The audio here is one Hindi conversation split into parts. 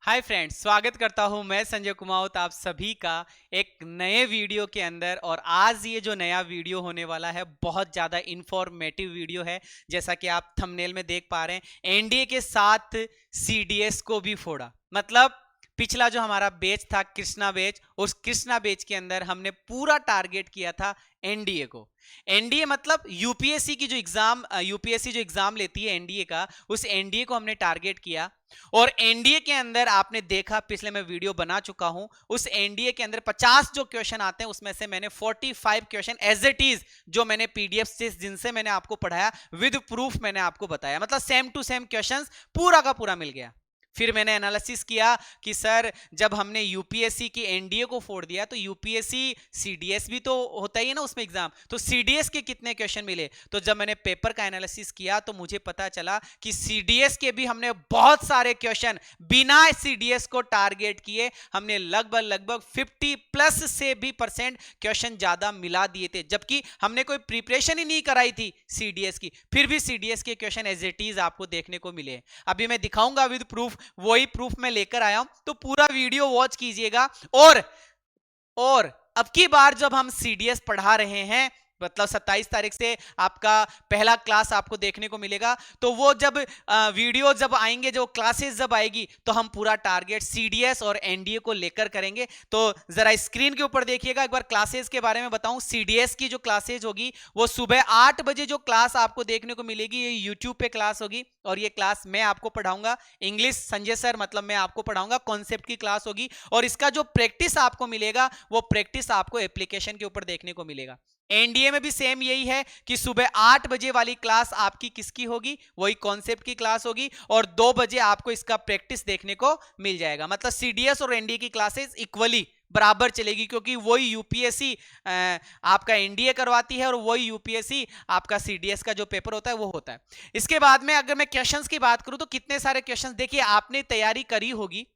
हाय फ्रेंड्स, स्वागत करता हूं मैं संजय कुमावत आप सभी का एक नए वीडियो के अंदर। और आज ये जो नया वीडियो होने वाला है बहुत ज़्यादा इंफॉर्मेटिव वीडियो है। जैसा कि आप थंबनेल में देख पा रहे हैं, एनडीए के साथ सीडीएस को भी फोड़ा। मतलब पिछला जो हमारा बैच था कृष्णा बैच, उस कृष्णा बैच के अंदर हमने पूरा टारगेट किया था एनडीए को। एनडीए मतलब यूपीएससी जो एग्जाम लेती है एनडीए का, उस एनडीए को हमने टारगेट किया। और एनडीए के अंदर आपने देखा, पिछले मैं वीडियो बना चुका हूं, उस एनडीए के अंदर 50 जो क्वेश्चन आते हैं उसमें से मैंने 45 क्वेश्चन एज इट इज जो मैंने पीडीएफ से जिनसे मैंने आपको पढ़ाया विद प्रूफ मैंने आपको बताया। मतलब सेम टू सेम क्वेश्चंस पूरा का पूरा मिल गया। फिर मैंने एनालिसिस किया कि सर जब हमने यूपीएससी की एनडीए को फोड़ दिया तो यूपीएससी सीडीएस भी तो होता ही है ना उसमें एग्जाम, तो सीडीएस के कितने क्वेश्चन मिले। तो जब मैंने पेपर का एनालिसिस किया तो मुझे पता चला कि सीडीएस के भी हमने बहुत सारे क्वेश्चन बिना सीडीएस को टारगेट किए हमने लगभग 50+ से भी परसेंट क्वेश्चन ज्यादा मिला दिए थे, जबकि हमने कोई प्रिपरेशन ही नहीं कराई थी सीडीएस की, फिर भी सीडीएस के क्वेश्चन एज इट इज आपको देखने को मिले। अभी मैं दिखाऊंगा विद प्रूफ, वही प्रूफ मैं लेकर आया हूं, तो पूरा वीडियो वॉच कीजिएगा। और अब की बार जब हम सीडीएस पढ़ा रहे हैं, मतलब 27 तारीख से आपका पहला क्लास आपको देखने को मिलेगा, तो वो जब वीडियो जब आएंगे, जो क्लासेस जब आएगी, तो हम पूरा टारगेट सीडीएस और एनडीए को लेकर करेंगे। तो जरा स्क्रीन के ऊपर देखिएगा, एक बार क्लासेस के बारे में बताऊं। सीडीएस की जो क्लासेस होगी वो सुबह 8 बजे जो क्लास आपको देखने को मिलेगी, ये यूट्यूब पे क्लास होगी। और ये क्लास मैं आपको पढ़ाऊंगा, इंग्लिश संजय सर, मतलब मैं आपको पढ़ाऊंगा, कॉन्सेप्ट की क्लास होगी। और इसका जो प्रैक्टिस आपको मिलेगा वो प्रैक्टिस आपको एप्लीकेशन के ऊपर देखने को मिलेगा। एनडीए में भी सेम यही है कि सुबह 8 बजे वाली क्लास आपकी किसकी होगी, वही कॉन्सेप्ट की क्लास होगी, और 2 बजे आपको इसका प्रैक्टिस देखने को मिल जाएगा। मतलब सीडीएस और एनडीए की क्लासेस इक्वली बराबर चलेगी, क्योंकि वही यूपीएससी आपका एनडीए करवाती है और वही यूपीएससी आपका सीडीएस का जो पेपर होता है वो होता है। इसके बाद में अगर मैं क्वेश्चंस की बात करूं तो कितने सारे क्वेश्चंस, देखिए आपने तैयारी करी होगी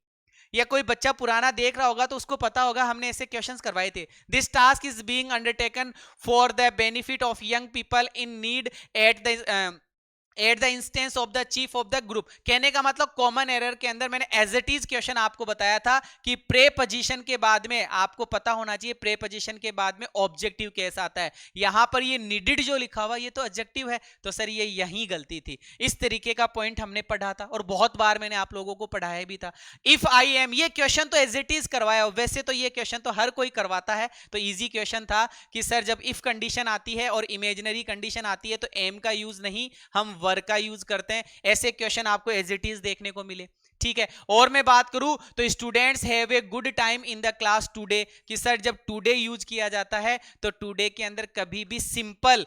या कोई बच्चा पुराना देख रहा होगा तो उसको पता होगा हमने ऐसे क्वेश्चंस करवाए थे। This task is being undertaken for the benefit of young people in need at the instance of the chief of the group. कहने का मतलब कॉमन एरर के अंदर मैंने एज इट इज क्वेश्चन आपको बताया था कि प्रेपोजिशन के बाद में आपको पता होना चाहिए प्रेपोजिशन के बाद में ऑब्जेक्टिव कैसा आता है। यहां पर ये नीडेड जो लिखा हुआ ये तो एडजेक्टिव है, तो सर ये यही गलती थी। इस तरीके का पॉइंट हमने पढ़ा था और बहुत बार मैंने आप लोगों को पढ़ाया भी था। इफ आई एम, ये क्वेश्चन तो एज इट इज करवाया, वैसे तो ये क्वेश्चन तो हर कोई करवाता है, तो इजी क्वेश्चन था कि सर जब इफ कंडीशन आती है और इमेजिनरी कंडीशन आती है तो एम का यूज नहीं, हम वर्क का यूज करते हैं। ऐसे क्वेश्चन आपको एज इट इज देखने को मिले, ठीक है। और मैं बात करूं तो students have a good time in the class today, कि सर जब टुडे यूज किया जाता है तो टुडे के अंदर कभी भी सिंपल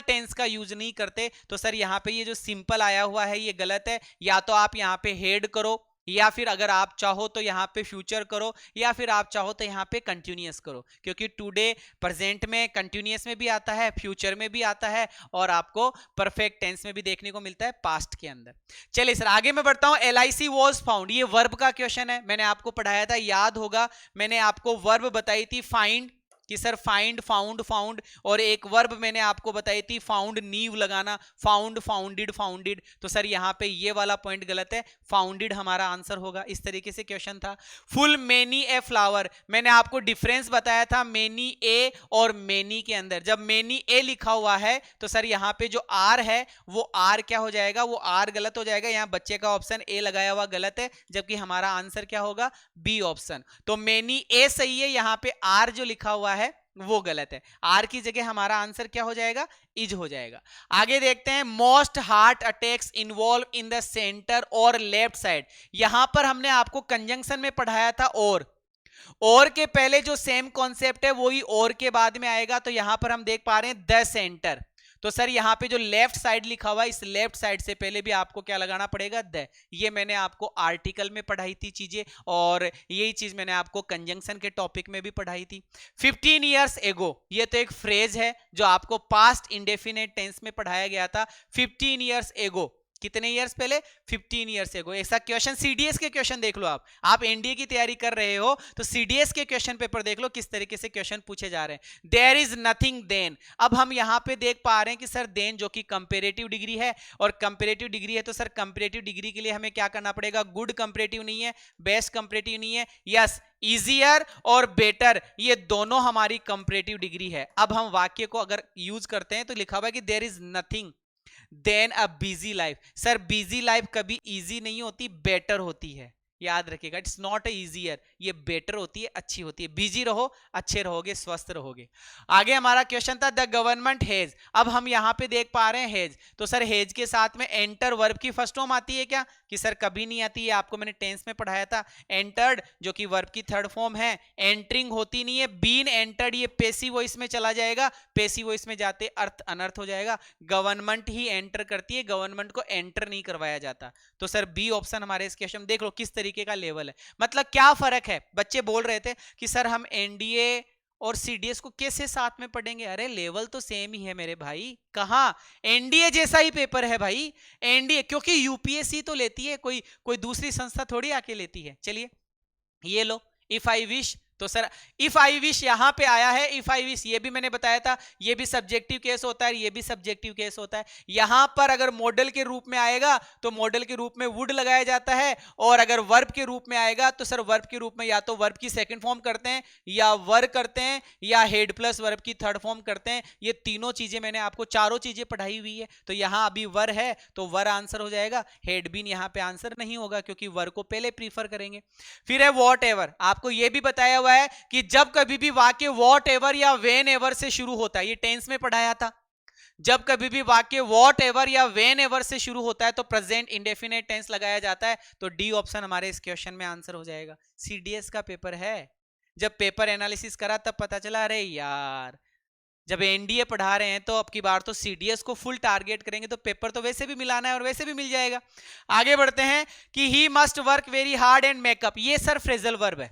टेंस का यूज नहीं करते। तो सर यहां पे ये जो सिंपल आया हुआ है ये गलत है। या तो आप यहां पे हेड करो, या फिर अगर आप चाहो तो यहां पे फ्यूचर करो, या फिर आप चाहो तो यहां पे कंटिन्यूअस करो, क्योंकि टुडे प्रेजेंट में कंटिन्यूअस में भी आता है, फ्यूचर में भी आता है, और आपको परफेक्ट टेंस में भी देखने को मिलता है, पास्ट के अंदर। चलिए सर आगे मैं बढ़ता हूं। LIC वॉज फाउंड, ये वर्ब का क्वेश्चन है, मैंने आपको पढ़ाया था, याद होगा मैंने आपको वर्ब बताई थी फाइंड, कि सर फाइंड, फाउंड, और एक वर्ब मैंने आपको बताई थी फाउंड, नीव लगाना, फाउंड, फाउंडेड। तो सर यहां पे ये वाला पॉइंट गलत है, फाउंडेड हमारा आंसर होगा। इस तरीके से क्वेश्चन था। फुल मेनी ए फ्लावर, मैंने आपको डिफरेंस बताया था मेनी ए और मेनी के अंदर। जब मेनी ए लिखा हुआ है तो सर यहां पे जो आर है वो आर क्या हो जाएगा, वो आर गलत हो जाएगा। यहां बच्चे का ऑप्शन ए लगाया हुआ गलत है, जबकि हमारा आंसर क्या होगा, बी ऑप्शन। तो मेनी ए सही है, यहां पे आर जो लिखा हुआ है वो गलत है। आर की जगह हमारा आंसर क्या हो जाएगा, इज हो जाएगा। आगे देखते हैं। Most heart attacks involve in the centre और लेफ्ट साइड, यहां पर हमने आपको कंजंक्शन में पढ़ाया था और के पहले जो सेम कॉन्सेप्ट है वही और के बाद में आएगा। तो यहां पर हम देख पा रहे हैं द सेंटर, तो सर यहां पे जो लेफ्ट साइड लिखा हुआ है इस लेफ्ट साइड से पहले भी आपको क्या लगाना पड़ेगा, द। ये मैंने आपको आर्टिकल में पढ़ाई थी चीजें, और यही चीज मैंने आपको कंजंक्शन के टॉपिक में भी पढ़ाई थी। 15 ईयर्स एगो, ये तो एक फ्रेज है जो आपको पास्ट इंडेफिनेट टेंस में पढ़ाया गया था। 15 ईयर्स एगो कितने ईयर्स पहले? 15 ईयर्स एगो। ऐसा क्वेश्चन सीडीएस के क्वेश्चन देख लो, आप एनडीए की तैयारी कर रहे हो तो सीडीएस के क्वेश्चन पेपर देख लो किस तरीके से क्वेश्चन पूछे जा रहे हैं। There is nothing than. अब हम यहां पे देख पा रहे हैं कि सर देन जो कि कंपेरेटिव डिग्री है, और कंपेरेटिव डिग्री है तो सर कंपेरेटिव डिग्री के लिए हमें क्या करना पड़ेगा? गुड कंपेरेटिव नहीं है, बेस्ट कंपेरेटिव नहीं है, यस इजियर और बेटर, ये दोनों हमारी कंपेरेटिव डिग्री है। अब हम वाक्य को अगर यूज करते हैं तो लिखा हुआ है कि there is nothing than a busy life. Sir busy life कभी इजी नहीं होती, बेटर होती है, याद रखिएगा। इट्स नॉट इजियर, ये बेटर होती है, अच्छी होती है। बिजी रहो, अच्छे रहोगे, स्वस्थ रहोगे। आगे हमारा क्वेश्चन था द गवर्नमेंट हेज। अब हम यहां पे देख पा रहे हैं हेज, तो सर हेज के साथ में एंटर वर्ब की फर्स्ट फॉर्म आती है क्या? कि सर कभी नहीं आती है, आपको मैंने टेंस में पढ़ाया था। एंटर्ड जो कि वर्ब की थर्ड फॉर्म है, एंटरिंग होती नहीं है। बीन एंटर्ड ये पेसिव वॉइस में चला जाएगा, पेसिव वॉइस में जाते अर्थ अनर्थ हो जाएगा। गवर्नमेंट ही एंटर करती है, गवर्नमेंट को एंटर नहीं करवाया जाता। तो सर बी ऑप्शन हमारे इस क्वेश्चन देख लो किस तरीके का लेवल है। मतलब क्या फर्क है? बच्चे बोल रहे थे कि सर हम एनडीए और सीडीएस को कैसे साथ में पढ़ेंगे? अरे लेवल तो सेम ही है मेरे भाई। कहां? एनडीए जैसा ही पेपर है भाई, एनडीए, क्योंकि यूपीएससी तो लेती है, कोई दूसरी संस्था थोड़ी आके लेती है। चलिए ये लो, इफ आई विश, तो सर इफ आई विश यहां पे आया है। इफ आई विश ये भी मैंने बताया था, ये भी सब्जेक्टिव केस होता है, ये भी सब्जेक्टिव केस होता है। यहां पर अगर मॉडल के रूप में आएगा तो मॉडल के रूप में वुड लगाया जाता है, और अगर वर्ब के रूप में आएगा तो सर वर्ब के रूप में या तो वर्ब की सेकंड फॉर्म करते हैं, या वर करते हैं, या हेड प्लस वर्ब की थर्ड फॉर्म करते हैं। ये तीनों चीजें मैंने आपको चारों चीजें पढ़ाई हुई है। तो यहां अभी वर है तो वर आंसर हो जाएगा, हेड बीन यहां पे आंसर नहीं होगा क्योंकि वर को पहले प्रीफर करेंगे। फिर है वॉट एवर। आपको यह भी बताया हुआ है कि जब कभी भी वाक्य वॉट एवर या वेन एवर से शुरू होता है, ये टेंस में पढ़ाया था, जब कभी भी वाक्य वॉट एवर या वेन एवर से शुरू होता है तो प्रेजेंट इंडेफिनेट टेंस लगाया जाता है। तो डी ऑप्शन हमारे इस क्वेश्चन में आंसर हो जाएगा। सीडीएस का पेपर है, जब पेपर एनालिसिस करा तब पता चला अरे यार जब एनडीए पढ़ा रहे हैं तो अब की बार तो सीडीएस को फुल टारगेट करेंगे तो पेपर तो वैसे भी मिलाना है और वैसे भी मिल जाएगा। आगे बढ़ते हैं कि he must work very hard and makeup. ये सर फ्रेजल वर्ब है,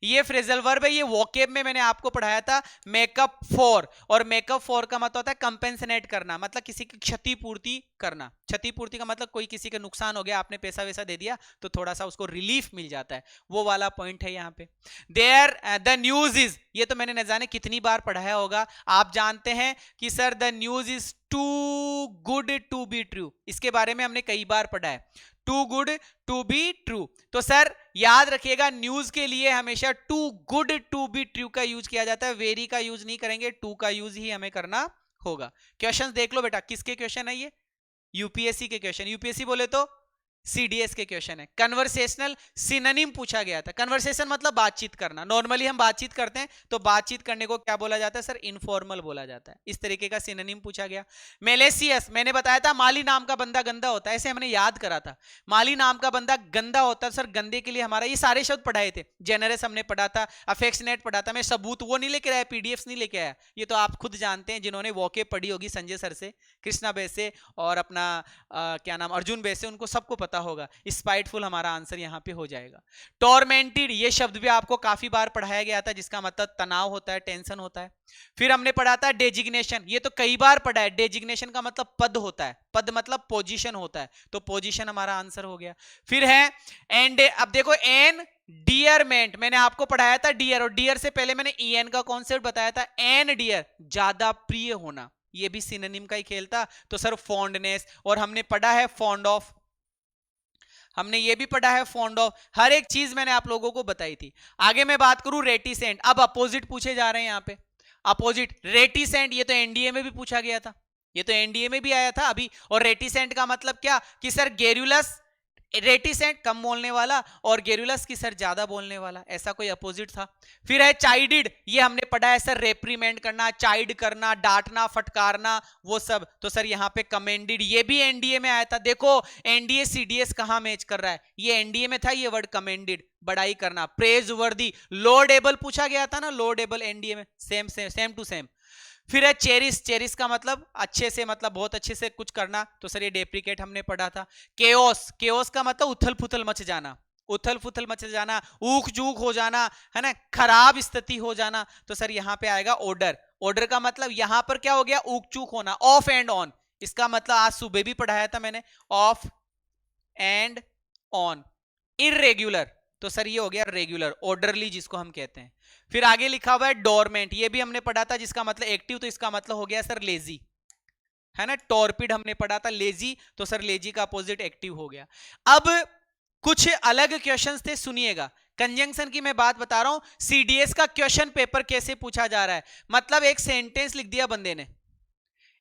ये फ्रेजल वर्ब है। ये वोकेब में मैंने आपको पढ़ाया था मेकअप फॉर, और मेकअप फॉर का मतलब होता है कंपेंसेट करना, मतलब किसी की क्षतिपूर्ति करना। क्षतिपूर्ति का मतलब कोई किसी का नुकसान हो गया, आपने पैसा वैसा दे दिया तो थोड़ा सा उसको रिलीफ मिल जाता है, वो वाला पॉइंट है यहाँ पे। देयर द न्यूज इज, ये तो मैंने न जाने कितनी बार पढ़ाया होगा। आप जानते हैं कि sir the news is too good to be true, इसके बारे में हमने कई बार पढ़ा है, too good to be true. तो सर याद रखिएगा न्यूज के लिए हमेशा too good to be true का यूज किया जाता है, वेरी का यूज नहीं करेंगे, टू का यूज ही हमें करना होगा। क्वेश्चंस देख लो बेटा, किसके क्वेश्चन है ये? यूपीएससी के क्वेश्चन। यूपीएससी बोले तो सीडीएस के क्वेश्चन है। कन्वर्सेशनल सिनोनिम पूछा गया था। कन्वर्सेशन मतलब बातचीत करना। नॉर्मली हम बातचीत करते हैं तो बातचीत करने को क्या बोला जाता है सर? इनफॉर्मल बोला जाता है। इस तरीके का सिनोनिम पूछा गया। मेलेसियस, मैंने बताया था माली नाम का बंदा गंदा होता है, ऐसे हमने याद करा था। माली नाम का बंदा गंदा होता है। सर गंदे के लिए हमारा ये सारे शब्द पढ़ाए थे। जेनरस हमने पढ़ा था, अफेक्शनेट पढ़ा था। मैं सबूत वो नहीं लेके आया, पीडीएफ नहीं लेके आया, ये तो आप खुद जानते हैं जिन्होंने वॉके पढ़ी होगी संजय सर से, कृष्णा बैसे और अपना क्या नाम अर्जुन बैसे, उनको सबको पता होगा। स्पाइटफुल हमारा आंसर यहां पे हो जाएगा। टॉर्मेंटेड, ये शब्द भी आपको काफी बार पढ़ाया गया था, जिसका मतलब तनाव होता है, टेंशन होता है। फिर हमने पढ़ा था डेजिग्नेशन, ये तो कई बार पढ़ा है। डेजिग्नेशन का मतलब पद होता है, पद मतलब पोजीशन होता है, तो पोजीशन हमारा आंसर हो गया। फिर है एंड, अब देखो एन डियरमेंट, मैंने आपको पढ़ाया था डियर, और डियर से पहले मैंने ईएन का कॉन्सेप्ट बताया था। एन डियर, ज्यादा प्रिय होना, ये भी सिनोनिम का ही खेल था। तो सर फॉन्डनेस, और हमने पढ़ा है फॉन्ड ऑफ, हमने ये भी पढ़ा है फॉन्ड ऑफ। हर एक चीज मैंने आप लोगों को बताई थी। आगे मैं बात करूं रेटिसेंट, अब अपोजिट पूछे जा रहे हैं यहाँ पे। अपोजिट रेटिसेंट, ये तो एनडीए में भी पूछा गया था, ये तो एनडीए में भी आया था अभी। और रेटिसेंट का मतलब क्या कि सर गेरुलस, रेटिसेंट कम बोलने वाला और गेरुलस की सर ज्यादा बोलने वाला, ऐसा कोई अपोजिट था। फिर है चाइडिड, ये हमने पढ़ा है सर रेप्रीमेंट करना, चाइड करना, डांटना, फटकारना, वो सब। तो सर यहाँ पे कमेंडेड, ये भी एनडीए में आया था। देखो एनडीए सीडीएस कहां मैच कर रहा है, ये एनडीए में था ये वर्ड कमेंडेड, बड़ाई करना, प्रेज वर्दी। लोडेबल पूछा गया था ना, लोडेबल एनडीए में, सेम टू सेम। फिर है चेरिस, चेरिस का मतलब अच्छे से, मतलब बहुत अच्छे से कुछ करना, तो सर ये डेप्रिकेट हमने पढ़ा था। केओस, केओस का मतलब उथल पुथल मच जाना, उथल पुथल मच जाना, ऊख जूक हो जाना, है ना, खराब स्थिति हो जाना। तो सर यहाँ पे आएगा ऑर्डर। ऑर्डर का मतलब यहां पर क्या हो गया? ऊक चूक होना, ऑफ एंड ऑन, इसका मतलब आज सुबह भी पढ़ाया था मैंने, ऑफ एंड ऑन। इरेग्युलर तो सर ये हो गया रेगुलर, ऑर्डरली जिसको हम कहते हैं। फिर आगे लिखा हुआ है डोरमेंट, ये भी हमने पढ़ा था, जिसका मतलब एक्टिव, तो इसका मतलब हो गया सर लेजी, है ना। टॉर्पिड हमने पढ़ा था, लेजी, तो सर लेजी का अपोजिट एक्टिव हो गया। अब कुछ अलग क्वेश्चंस थे, सुनिएगा। कंजंक्शन की मैं बात बता रहा हूं, सीडीएस का क्वेश्चन पेपर कैसे पूछा जा रहा है। मतलब एक सेंटेंस लिख दिया बंदे ने,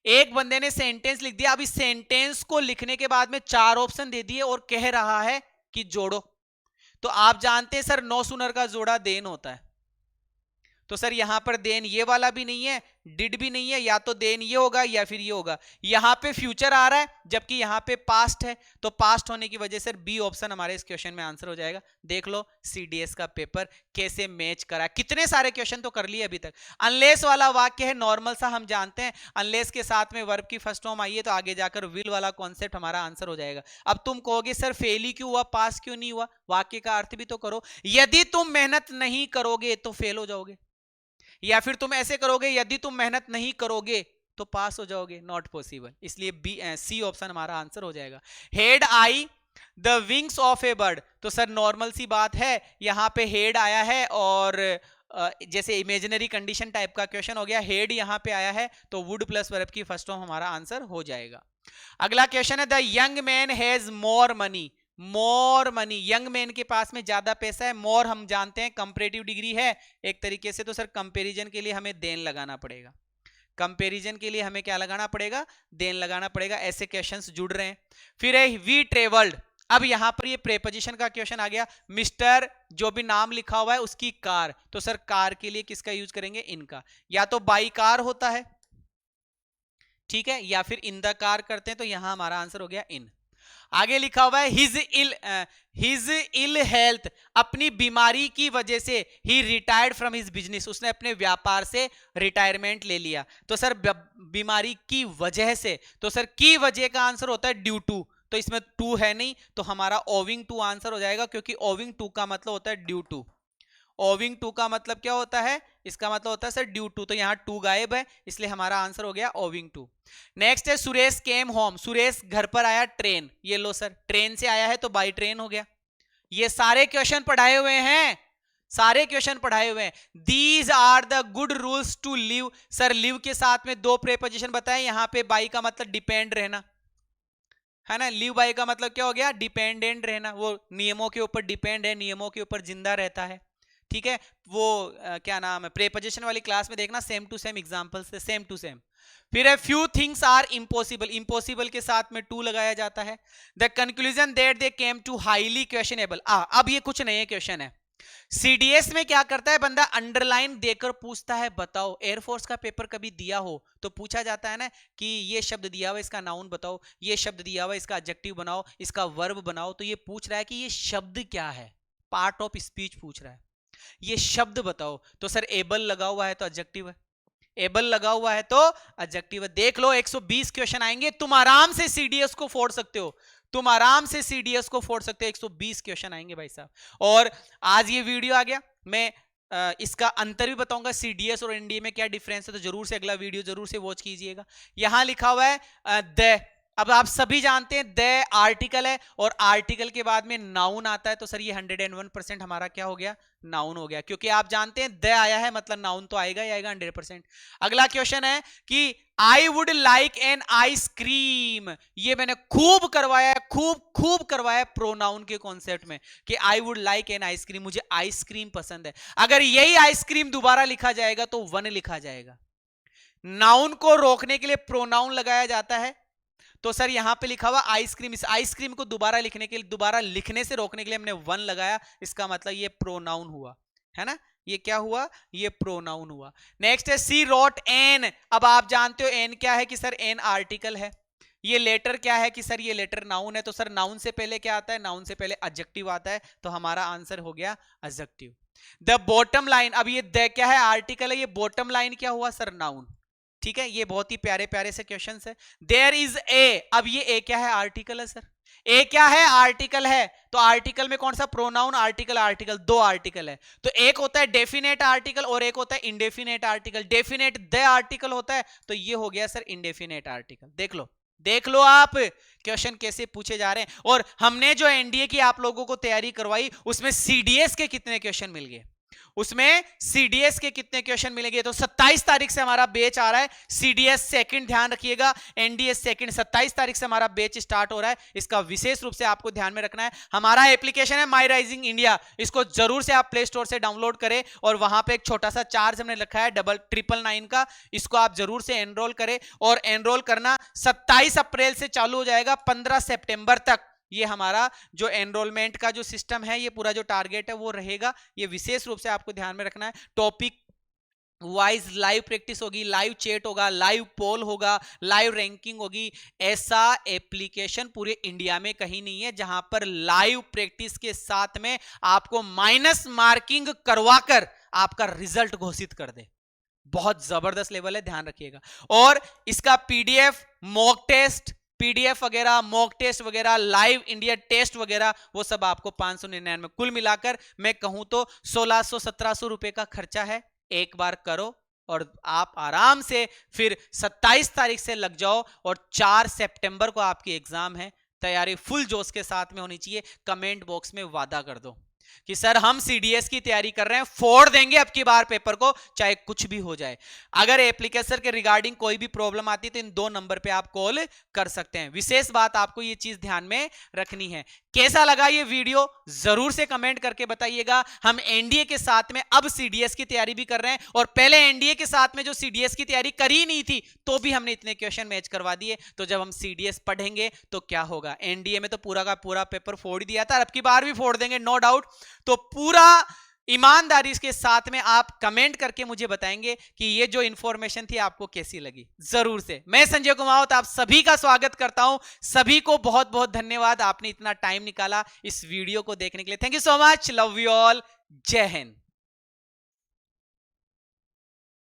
एक बंदे ने सेंटेंस लिख दिया, अब इस सेंटेंस को लिखने के बाद में 4 ऑप्शन दे दिए और कह रहा है कि जोड़ो। तो आप जानते हैं सर नो सुनर का जोड़ा देन होता है, तो सर यहां पर देन ये वाला भी नहीं है, डिड भी नहीं है, या तो देन ये होगा या फिर ये होगा। यहां पे फ्यूचर आ रहा है जबकि यहां पे पास्ट है, तो पास्ट होने की वजह से बी ऑप्शन हमारे इस क्वेश्चन में आंसर हो जाएगा। देख लो सीडीएस का पेपर कैसे मैच करा, कितने सारे क्वेश्चन तो कर लिए अभी तक। अनलेस वाला वाक्य है नॉर्मल सा, हम जानते हैं अनलेस के साथ में वर्ब की फर्स्ट फॉर्म आई है तो आगे जाकर विल वाला कॉन्सेप्ट हमारा आंसर हो जाएगा। अब तुम कहोगे सर फेल ही क्यों हुआ, पास क्यों नहीं हुआ, वाक्य का अर्थ भी तो करो। यदि तुम मेहनत नहीं करोगे तो फेल हो जाओगे, या फिर तुम ऐसे करोगे यदि तुम मेहनत नहीं करोगे तो पास हो जाओगे, नॉट पॉसिबल। इसलिए बी सी ऑप्शन हमारा आंसर हो जाएगा। Head I the wings of A bird, तो सर नॉर्मल सी बात है, यहां पे हेड आया है और जैसे इमेजिनरी कंडीशन टाइप का क्वेश्चन हो गया, हेड यहां पे आया है तो वुड प्लस वर्ब की फर्स्ट फॉर्म हमारा आंसर हो जाएगा। अगला क्वेश्चन है the young man has more money, more money, young man के पास में ज्यादा पैसा है। मोर हम जानते हैं कंपैरेटिव डिग्री है एक तरीके से, तो सर कंपैरिजन के लिए हमें देन लगाना पड़ेगा, कंपैरिजन के लिए हमें क्या लगाना पड़ेगा, देन लगाना पड़ेगा। ऐसे क्वेश्चंस जुड़ रहे हैं। फिर है वी ट्रेवल्ड, अब यहां पर ये प्रेपोजिशन का क्वेश्चन आ गया, मिस्टर जो भी नाम लिखा हुआ है उसकी कार, तो सर कार के लिए किसका यूज करेंगे, इनका, या तो बाई कार होता है, ठीक है, या फिर इन द कार करते हैं, तो यहां हमारा आंसर हो गया इन। आगे लिखा हुआ है हिज इल हेल्थ, अपनी बीमारी की वजह से ही रिटायर्ड फ्रॉम हिज बिजनेस, उसने अपने व्यापार से रिटायरमेंट ले लिया। तो सर बीमारी की वजह से, तो सर की वजह का आंसर होता है ड्यू टू, तो इसमें टू है नहीं, तो हमारा ओविंग टू आंसर हो जाएगा, क्योंकि ओविंग टू का मतलब होता है ड्यू टू। ओविंग टू का मतलब क्या होता है, इसका मतलब होता है सर ड्यू टू, तो यहां टू गायब है, इसलिए हमारा आंसर हो गया ओविंग टू। नेक्स्ट है सुरेश केम होम, सुरेश घर पर आया ट्रेन, ये लो सर ट्रेन से आया है तो बाई ट्रेन हो गया। ये सारे क्वेश्चन पढ़ाए हुए हैं, सारे क्वेश्चन पढ़ाए हुए हैं। These are the good rules to live, sir live के साथ में 2 प्रेपोजिशन बताए, यहां पे बाई का मतलब डिपेंड रहना, है ना, लिव बाई का मतलब क्या हो गया, डिपेंडेंट रहना, वो नियमों के ऊपर डिपेंड है, नियमों के ऊपर जिंदा रहता है, ठीक है। वो क्या नाम है, प्रेपोजिशन वाली क्लास में देखना, सेम टू सेम एग्जांपल से, सेम टू सेम। फिर है few things are impossible, impossible के साथ में टू लगाया जाता है। The conclusion that they came to highly questionable, अब ये कुछ नए क्वेश्चन है। सीडीएस में क्या करता है बंदा, अंडरलाइन देकर पूछता है, बताओ एयरफोर्स का पेपर कभी दिया हो तो पूछा जाता है ना कि ये शब्द दिया हुआ इसका नाउन बताओ, ये शब्द दिया हुआ इसका एडजेक्टिव बनाओ, इसका वर्ब बनाओ, तो ये पूछ रहा है कि ये शब्द क्या है, पार्ट ऑफ स्पीच पूछ रहा है, ये शब्द बताओ, तो सर एबल लगा हुआ है तो एडजेक्टिव है, एबल लगा हुआ है तो एडजेक्टिव है। देख लो 120 क्वेश्चन आएंगे, तुम आराम से सीडीएस को फोड़ सकते हो, तुम आराम से सीडीएस को फोड़ सकते हो, 120 क्वेश्चन आएंगे भाई साहब। और आज ये वीडियो आ गया, मैं इसका अंतर भी बताऊंगा, सीडीएस और एनडीए में क्या डिफरेंस है, तो जरूर से अगला वीडियो जरूर से वॉच कीजिएगा। यहां लिखा हुआ है द, अब आप सभी जानते हैं द आर्टिकल है और आर्टिकल के बाद में नाउन आता है, तो सर ये 101% हमारा क्या हो गया, नाउन हो गया, क्योंकि आप जानते हैं द आया है मतलब नाउन तो आएगा ही आएगा 100%। अगला क्वेश्चन है कि I would like an ice cream, ये मैंने खूब करवाया, खूब करवाया प्रोनाउन के कॉन्सेप्ट में कि I would like an ice cream, मुझे आइसक्रीम पसंद है। अगर यही आइसक्रीम दोबारा लिखा जाएगा तो वन लिखा जाएगा। नाउन को रोकने के लिए प्रोनाउन लगाया जाता है, तो सर यहां पे लिखा हुआ आइसक्रीम, इस आइसक्रीम को दोबारा लिखने के लिए, दोबारा लिखने से रोकने के लिए हमने वन लगाया, इसका मतलब ये प्रोनाउन हुआ, है ना, ये क्या हुआ, ये प्रोनाउन हुआ। नेक्स्ट है सी रोट एन, अब आप जानते हो एन क्या है कि सर एन आर्टिकल है, ये लेटर क्या है कि सर ये लेटर नाउन है, तो सर नाउन से पहले क्या आता है, नाउन से पहले एडजेक्टिव आता है, तो हमारा आंसर हो गया एडजेक्टिव। द बॉटम लाइन, अब ये द क्या है, आर्टिकल है, ये बॉटम लाइन क्या हुआ सर, नाउन, ठीक है। ये बहुत ही प्यारे प्यारे से क्वेश्चंस है। देयर इज ए, अब ये ए क्या है, आर्टिकल है सर, ए क्या है, आर्टिकल है, तो आर्टिकल में कौन सा, प्रोनाउन आर्टिकल, आर्टिकल, 2 आर्टिकल है, तो एक होता है डेफिनेट आर्टिकल और एक होता है indefinite article. Definite the article होता है, तो ये हो गया सर इंडेफिनेट आर्टिकल। देख लो देख लो आप क्वेश्चन कैसे पूछे जा रहे हैं। और हमने जो एनडीए की आप लोगों को तैयारी करवाई उसमें सीडीएस के कितने क्वेश्चन मिल गए, उसमें सीडीएस के कितने क्वेश्चन मिलेंगे। तो 27 तारीख से हमारा बैच आ रहा है, सीडीएस सेकंड ध्यान रखिएगा, एनडीएस सेकंड 27 तारीख से हमारा बैच स्टार्ट हो रहा है। इसका विशेष रूप से आपको ध्यान में रखना है। हमारा एप्लीकेशन है माई राइजिंग इंडिया, इसको जरूर से आप प्ले स्टोर से डाउनलोड करें और वहां पे एक छोटा सा चार्ज हमने रखा है 999 का, इसको आप जरूर से एनरोल करें। और एनरोल करना 27 अप्रैल से चालू हो जाएगा 15 सितंबर तक। ये हमारा जो एनरोलमेंट का जो सिस्टम है, ये पूरा जो टारगेट है वो रहेगा। ये विशेष रूप से आपको ध्यान में रखना है। टॉपिक वाइज लाइव प्रैक्टिस होगी, लाइव चैट होगा, लाइव पोल होगा, लाइव रैंकिंग होगी। ऐसा एप्लीकेशन पूरे इंडिया में कहीं नहीं है जहां पर लाइव प्रैक्टिस के साथ में आपको माइनस मार्किंग करवाकर आपका रिजल्ट घोषित कर दे। बहुत जबरदस्त लेवल है, ध्यान रखिएगा। और इसका पीडीएफ, मॉक टेस्ट, पीडीएफ वगैरह, मॉक टेस्ट वगैरह, लाइव इंडिया टेस्ट वगैरह, वो सब आपको 599 कुल मिलाकर मैं कहूं तो 1600-1700 रुपए का खर्चा है। एक बार करो और आप आराम से फिर 27 तारीख से लग जाओ और 4 सितंबर को आपकी एग्जाम है। तैयारी फुल जोश के साथ में होनी चाहिए। कमेंट बॉक्स में वादा कर दो कि सर हम सीडीएस की तैयारी कर रहे हैं, फोड़ देंगे अब की बार पेपर को, चाहे कुछ भी हो जाए। अगर एप्लीकेशन के रिगार्डिंग कोई भी प्रॉब्लम आती है तो इन 2 नंबर पे आप कॉल कर सकते हैं। विशेष बात आपको ये चीज ध्यान में रखनी है। कैसा लगा ये वीडियो जरूर से कमेंट करके बताइएगा। हम एनडीए के साथ में अब सीडीएस की तैयारी भी कर रहे हैं, और पहले एनडीए के साथ में जो सीडीएस की तैयारी करी नहीं थी तो भी हमने इतने क्वेश्चन मैच करवा दिए। तो जब हम सीडीएस पढ़ेंगे तो क्या होगा, एनडीए में तो पूरा का पूरा पेपर फोड़ दिया था, अब की बार भी फोड़ देंगे नो डाउट। तो पूरा ईमानदारी के साथ में आप कमेंट करके मुझे बताएंगे कि ये जो इंफॉर्मेशन थी आपको कैसी लगी। जरूर से। मैं संजय कुमावत आप सभी का स्वागत करता हूं। सभी को बहुत बहुत धन्यवाद, आपने इतना टाइम निकाला इस वीडियो को देखने के लिए। Thank you so much, love you all, जय हिंद।